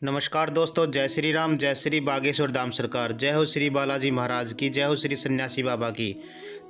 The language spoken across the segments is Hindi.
नमस्कार दोस्तों, जय श्री राम, जय श्री बागेश्वर धाम सरकार, जय हो श्री बालाजी महाराज की, जय हो श्री सन्यासी बाबा की।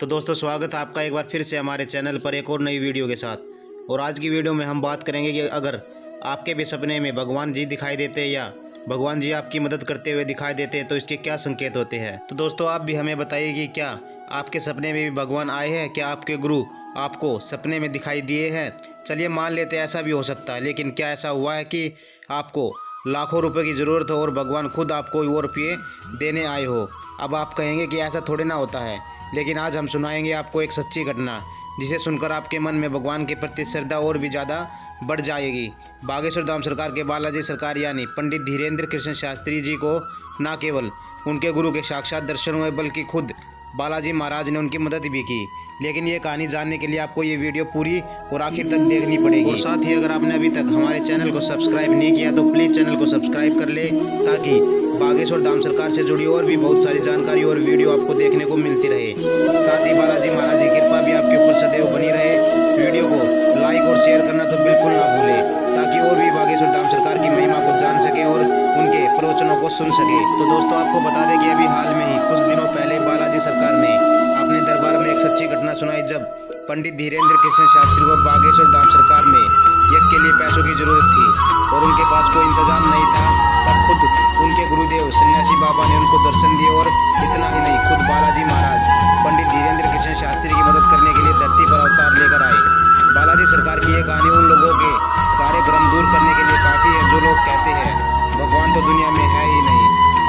तो दोस्तों, स्वागत है आपका एक बार फिर से हमारे चैनल पर एक और नई वीडियो के साथ। और आज की वीडियो में हम बात करेंगे कि अगर आपके भी सपने में भगवान जी दिखाई देते हैं या भगवान जी आपकी मदद करते हुए दिखाई देते हैं तो इसके क्या संकेत होते हैं। तो दोस्तों, आप भी हमें बताइए कि क्या आपके सपने में भी भगवान आए हैं, क्या आपके गुरु आपको सपने में दिखाई दिए हैं। चलिए मान लेते हैं ऐसा भी हो सकता है, लेकिन क्या ऐसा हुआ है कि आपको लाखों रुपए की ज़रूरत हो और भगवान खुद आपको वो रुपये देने आए हो। अब आप कहेंगे कि ऐसा थोड़ी ना होता है, लेकिन आज हम सुनाएंगे आपको एक सच्ची घटना, जिसे सुनकर आपके मन में भगवान के प्रति श्रद्धा और भी ज़्यादा बढ़ जाएगी। बागेश्वर धाम सरकार के बालाजी सरकार यानी पंडित धीरेन्द्र कृष्ण शास्त्री जी को न केवल उनके गुरु के साक्षात दर्शन हुए, बल्कि खुद बालाजी महाराज ने उनकी मदद भी की। लेकिन ये कहानी जानने के लिए आपको ये वीडियो पूरी और आखिर तक देखनी पड़ेगी। और साथ ही अगर आपने अभी तक हमारे चैनल को सब्सक्राइब नहीं किया तो प्लीज़ चैनल को सब्सक्राइब कर ले, ताकि बागेश्वर धाम सरकार से जुड़ी और भी बहुत सारी जानकारी और वीडियो आपको देखने को मिलती रहे। साथ ही बालाजी महाराज की कृपा भी आपके ऊपर सदैव बनी रहे। वीडियो को लाइक और शेयर करना तो बिल्कुल ना भूलें, ताकि और भी बागेश्वर धाम सरकार की महिमा को जान सके और उनके प्रवचनों को सुन सके। तो दोस्तों, आपको बता दें कि अभी हाल में ही कुछ दिनों पहले बालाजी सरकार ने अपने दरबार में एक सच्ची घटना सुनाई, जब पंडित धीरेन्द्र कृष्ण शास्त्री को बागेश्वर धाम सरकार में यज्ञ के लिए पैसों की जरूरत थी और उनके पास कोई इंतजाम नहीं था। तब खुद उनके गुरुदेव सन्यासी बाबा ने उनको दर्शन दिए और इतना ही नहीं, खुद बालाजी महाराज पंडित धीरेन्द्र कृष्ण शास्त्री की मदद करने के लिए धरती पर अवतार लेकर आए। बालाजी सरकार की ये कहानी उन लोगों के सारे भ्रम दूर करने के लिए काफ़ी है जो लोग कहते हैं भगवान तो दुनिया में है ही नहीं।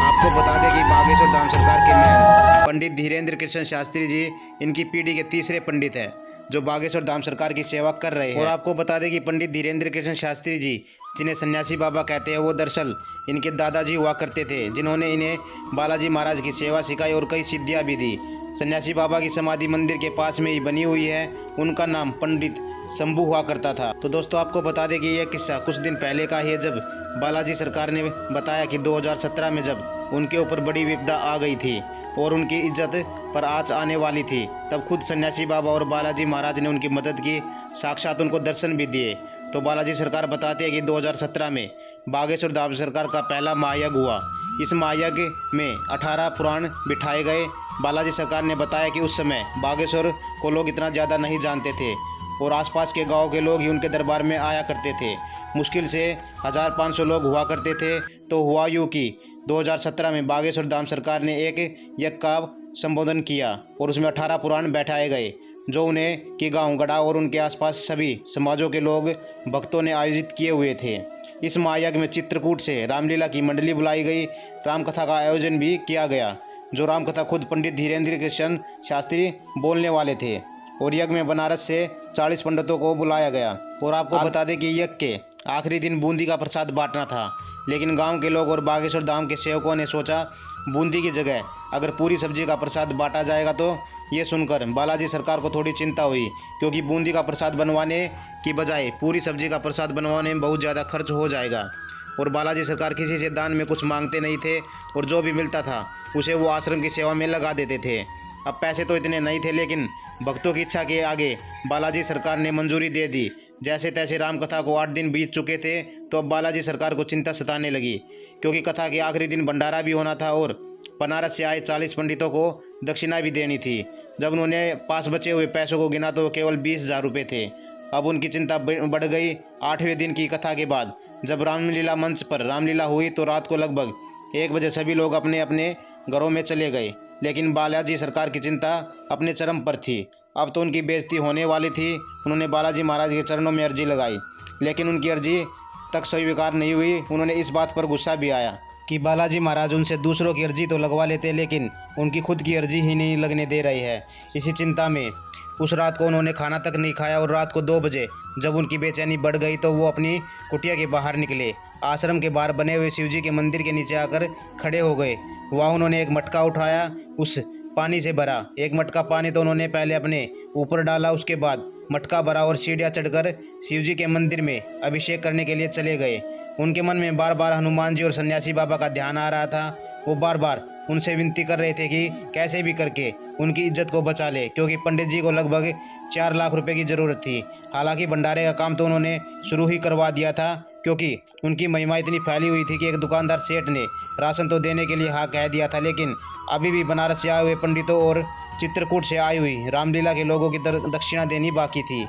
आपको बता दें कि बागेश्वर धाम सरकार के महंत पंडित धीरेन्द्र कृष्ण शास्त्री जी इनकी पीढ़ी के तीसरे पंडित हैं जो बागेश्वर धाम सरकार की सेवा कर रहे हैं। और आपको बता दें कि पंडित धीरेन्द्र कृष्ण शास्त्री जी, जिन्हें सन्यासी बाबा कहते हैं, वो दरअसल इनके दादाजी हुआ करते थे, जिन्होंने इन्हें बालाजी महाराज की सेवा सिखाई और कई सिद्धियाँ भी दी। सन्यासी बाबा की समाधि मंदिर के पास में ही बनी हुई है। उनका नाम पंडित शंभू हुआ करता था। तो दोस्तों, आपको बता दें कि यह किस्सा कुछ दिन पहले का ही है, जब बालाजी सरकार ने बताया कि 2017 में जब उनके ऊपर बड़ी विपदा आ गई थी और उनकी इज्जत पर आँच आने वाली थी, तब खुद सन्यासी बाबा और बालाजी महाराज ने उनकी मदद की, साक्षात उनको दर्शन भी दिए। तो बालाजी सरकार बताते हैं कि 2017 में बागेश्वर धाम सरकार का पहला महायज्ञ हुआ। इस महायज्ञ में 18 पुराण बिठाए गए। बालाजी सरकार ने बताया कि उस समय बागेश्वर को लोग इतना ज़्यादा नहीं जानते थे और आसपास के गांव के लोग ही उनके दरबार में आया करते थे। मुश्किल से 1500 लोग हुआ करते थे। तो हुआ यूँ कि 2017 में बागेश्वर धाम सरकार ने एक यज्ञ का संबोधन किया और उसमें 18 पुराण बैठाए गए, जो उन्हें कि गाँव गढ़ा और उनके आसपास सभी समाजों के लोग भक्तों ने आयोजित किए हुए थे। इस महायज्ञ में चित्रकूट से रामलीला की मंडली बुलाई गई। रामकथा का आयोजन भी किया गया, जो रामकथा खुद पंडित धीरेन्द्र कृष्ण शास्त्री बोलने वाले थे। और यज्ञ में बनारस से 40 पंडितों को बुलाया गया। और आपको बता दें कि यज्ञ के आखिरी दिन बूंदी का प्रसाद बांटना था, लेकिन गांव के लोग और बागेश्वर धाम के सेवकों ने सोचा बूंदी की जगह अगर पूरी सब्जी का प्रसाद बांटा जाएगा। तो ये सुनकर बालाजी सरकार को थोड़ी चिंता हुई, क्योंकि बूंदी का प्रसाद बनवाने की बजाय पूरी सब्जी का प्रसाद बनवाने में बहुत ज़्यादा खर्च हो जाएगा। और बालाजी सरकार किसी से दान में कुछ मांगते नहीं थे और जो भी मिलता था उसे वो आश्रम की सेवा में लगा देते थे। अब पैसे तो इतने नहीं थे, लेकिन भक्तों की इच्छा के आगे बालाजी सरकार ने मंजूरी दे दी। जैसे तैसे रामकथा को 8 दिन बीत चुके थे, तो अब बालाजी सरकार को चिंता सताने लगी, क्योंकि कथा के आखिरी दिन भंडारा भी होना था और बनारस से आए 40 पंडितों को दक्षिणा भी देनी थी। जब उन्होंने पास बचे हुए पैसों को गिना तो केवल 20,000 रुपये थे। अब उनकी चिंता बढ़ गई। 8वें दिन की कथा के बाद जब रामलीला मंच पर रामलीला हुई तो रात को लगभग 1 बजे सभी लोग अपने अपने घरों में चले गए। लेकिन बालाजी सरकार की चिंता अपने चरम पर थी। अब तो उनकी बेइज्जती होने वाली थी। उन्होंने बालाजी महाराज के चरणों में अर्जी लगाई, लेकिन उनकी अर्जी तक स्वीकार नहीं हुई। उन्होंने इस बात पर गुस्सा भी आया कि बालाजी महाराज उनसे दूसरों की अर्जी तो लगवा लेते, लेकिन उनकी खुद की अर्जी ही नहीं लगने दे रहे हैं। इसी चिंता में उस रात को उन्होंने खाना तक नहीं खाया और रात को 2 बजे जब उनकी बेचैनी बढ़ गई तो वो अपनी कुटिया के बाहर निकले। आश्रम के बाहर बने हुए शिवजी के मंदिर के नीचे आकर खड़े हो गए। वहाँ उन्होंने एक मटका उठाया, उस पानी से भरा। एक मटका पानी तो उन्होंने पहले अपने ऊपर डाला, उसके बाद मटका भरा और सीढ़ियाँ चढ़कर शिवजी के मंदिर में अभिषेक करने के लिए चले गए। उनके मन में बार बार हनुमान जी और सन्यासी बाबा का ध्यान आ रहा था। वो बार बार उनसे विनती कर रहे थे कि कैसे भी करके उनकी इज्जत को बचा ले, क्योंकि पंडित जी को लगभग 4 लाख रुपए की ज़रूरत थी। हालांकि भंडारे का काम तो उन्होंने शुरू ही करवा दिया था, क्योंकि उनकी महिमा इतनी फैली हुई थी कि एक दुकानदार सेठ ने राशन तो देने के लिए हाँ कह दिया था, लेकिन अभी भी बनारस से आए हुए पंडितों और चित्रकूट से आई हुई रामलीला के लोगों की दक्षिणा देनी बाकी थी।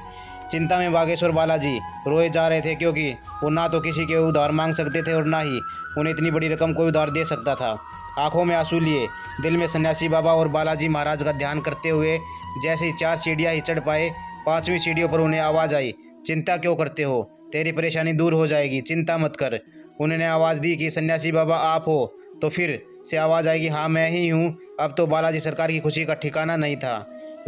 चिंता में बागेश्वर बालाजी रोए जा रहे थे, क्योंकि वो ना तो किसी के उधार मांग सकते थे और ना ही उन्हें इतनी बड़ी रकम कोई उधार दे सकता था। आंखों में आंसू लिए, दिल में सन्यासी बाबा और बालाजी महाराज का ध्यान करते हुए जैसे ही 4 सीढ़ियाँ ही चढ़ पाए, 5वीं सीढ़ियों पर उन्हें आवाज़ आई, चिंता क्यों करते हो, तेरी परेशानी दूर हो जाएगी, चिंता मत कर। उन्होंने आवाज़ दी कि सन्यासी बाबा आप हो, तो फिर से आवाज़ आएगी हाँ मैं ही हूँ। अब तो बालाजी सरकार की खुशी का ठिकाना नहीं था।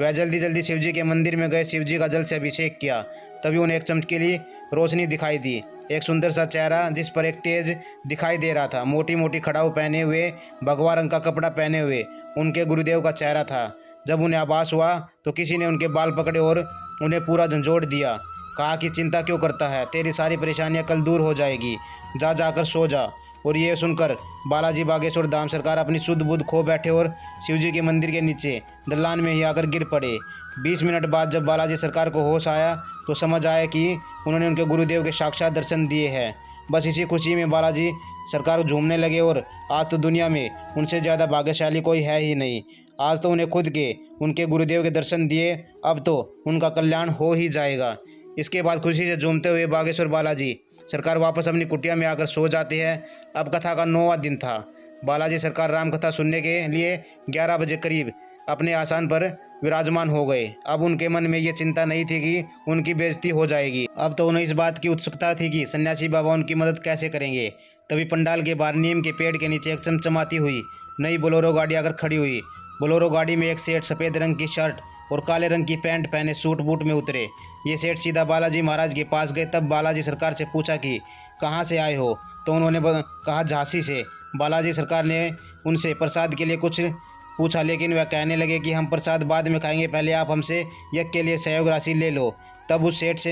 वह जल्दी जल्दी शिवजी के मंदिर में गए, शिवजी का जल से अभिषेक किया। तभी उन्हें एक चमकीली रोशनी दिखाई दी, एक सुंदर सा चेहरा जिस पर एक तेज दिखाई दे रहा था। मोटी मोटी खड़ाऊ पहने हुए, भगवा रंग का कपड़ा पहने हुए उनके गुरुदेव का चेहरा था। जब उन्हें आभास हुआ तो किसी ने उनके बाल पकड़े और उन्हें पूरा झंझोड़ दिया। कहा कि चिंता क्यों करता है, तेरी सारी परेशानियां कल दूर हो जाएगी, जा जाकर सो जा। और ये सुनकर बालाजी बागेश्वर धाम सरकार अपनी शुद्ध बुद्ध खो बैठे और शिवजी के मंदिर के नीचे दलान में ही आकर गिर पड़े। 20 मिनट बाद जब बालाजी सरकार को होश आया तो समझ आया कि उन्होंने उनके गुरुदेव के साक्षात दर्शन दिए हैं। बस इसी खुशी में बालाजी सरकार झूमने लगे और आज तो दुनिया में उनसे ज़्यादा भाग्यशाली कोई है ही नहीं। आज तो उन्हें खुद के उनके गुरुदेव के दर्शन दिए, अब तो उनका कल्याण हो ही जाएगा। इसके बाद खुशी से झूमते हुए बागेश्वर बालाजी सरकार वापस अपनी कुटिया में आकर सो जाते हैं। अब कथा का 9वां दिन था। बालाजी सरकार राम कथा सुनने के लिए 11 बजे करीब अपने आसन पर विराजमान हो गए। अब उनके मन में ये चिंता नहीं थी कि उनकी बेइज्जती हो जाएगी। अब तो उन्हें इस बात की उत्सुकता थी कि सन्यासी बाबा उनकी मदद कैसे करेंगे। तभी पंडाल के बाहर नीम के पेड़ के नीचे एक चमचमाती हुई नई बोलेरो गाड़ी आकर खड़ी हुई। बोलेरो गाड़ी में एक सेठ सफ़ेद रंग की शर्ट और काले रंग की पैंट पहने सूट बूट में उतरे। ये सेठ सीधा बालाजी महाराज के पास गए। तब बालाजी सरकार से पूछा कि कहाँ से आए हो, तो उन्होंने कहा झांसी से। बालाजी सरकार ने उनसे प्रसाद के लिए कुछ पूछा, लेकिन वह कहने लगे कि हम प्रसाद बाद में खाएंगे, पहले आप हमसे यज्ञ के लिए सहयोग राशि ले लो। तब उस सेठ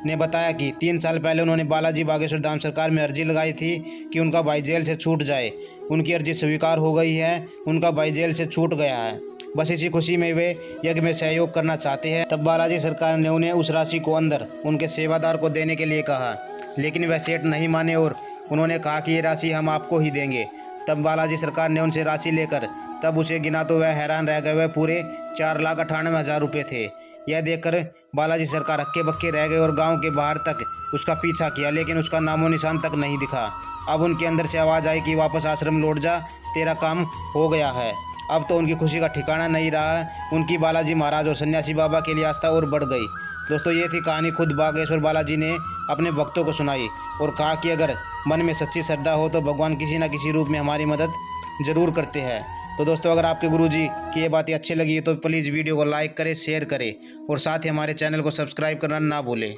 ने बताया कि 3 साल पहले उन्होंने बालाजी बागेश्वर धाम सरकार में अर्जी लगाई थी कि उनका भाई जेल से छूट जाए। उनकी अर्जी स्वीकार हो गई है, उनका भाई जेल से छूट गया है। बस इसी खुशी में वे यज्ञ में सहयोग करना चाहते हैं। तब बालाजी सरकार ने उन्हें उस राशि को अंदर उनके सेवादार को देने के लिए कहा, लेकिन वह सेठ नहीं माने और उन्होंने कहा कि ये राशि हम आपको ही देंगे। तब बालाजी सरकार ने उनसे राशि लेकर तब उसे गिना तो वह हैरान रह गए। वह पूरे 4,98,000 रुपये थे। यह देखकर बालाजी सरकार हक्के बक्के रह गए और गांव के बाहर तक उसका पीछा किया, लेकिन उसका नामो निशान तक नहीं दिखा। अब उनके अंदर से आवाज़ आई कि वापस आश्रम लौट जा, तेरा काम हो गया है। अब तो उनकी खुशी का ठिकाना नहीं रहा। उनकी बालाजी महाराज और सन्यासी बाबा के लिए आस्था और बढ़ गई। दोस्तों, ये थी कहानी खुद बागेश्वर बालाजी ने अपने भक्तों को सुनाई और कहा कि अगर मन में सच्ची श्रद्धा हो तो भगवान किसी न किसी रूप में हमारी मदद ज़रूर करते हैं। तो दोस्तों, अगर आपके गुरुजी की ये बातें अच्छी लगी तो प्लीज़ वीडियो को लाइक करें, शेयर करें और साथ ही हमारे चैनल को सब्सक्राइब करना ना भूलें।